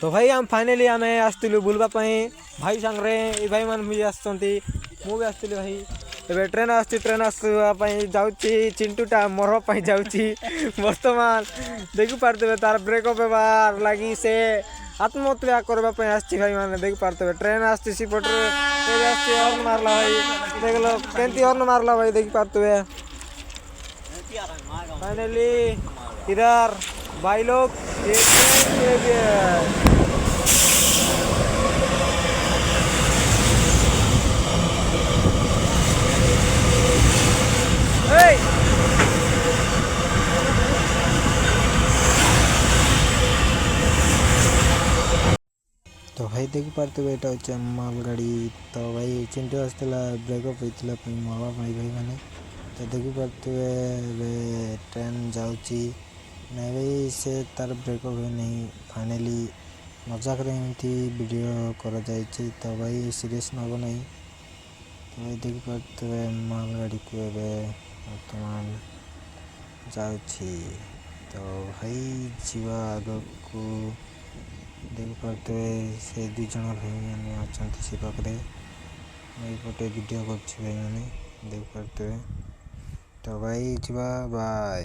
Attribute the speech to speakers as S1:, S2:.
S1: तो भाई हम फाइनाली आम आसलु बुलवा भाई सांगे भाई मान भी आसती मुझे आसती भाई ए ट्रेन ट्रेन आसवाई जाऊँगी चिंटूटा मरवाई जाऊँगी बर्तमान देखी पारे तार ब्रेकअप होबार लगी से आत्महत्या करवाई आसी भाई मैंने देखी पारे ट्रेन आसपटे हर्न मारला भाई देख लो केमती हर्न मारला भाई देखी पारे फाइनली इधर भाई लोग तो भाई देखी पारे यहाँ हूँ मालगाड़ी तो भाई चिंटू आसला ब्रेकअप होता मरवा भाई भाई मैंने तो देखी पारे ट्रेन जाऊँगी नहीं भाई से तार ब्रेकअप हुए नहीं फाइनाली मजाक एमती वीडियो करा जाए तो भाई सीरियस नब नहीं तो भाई देखी पारे मालगाड़ी को बर्तमान जाऊँगी तो भाई जीवा आग को देखी पारे से दु जन भाई मैंने अच्छा से पाखे पटे वीडियो कर भाई मैंने देखी पारे तो भाई जीवा बाय।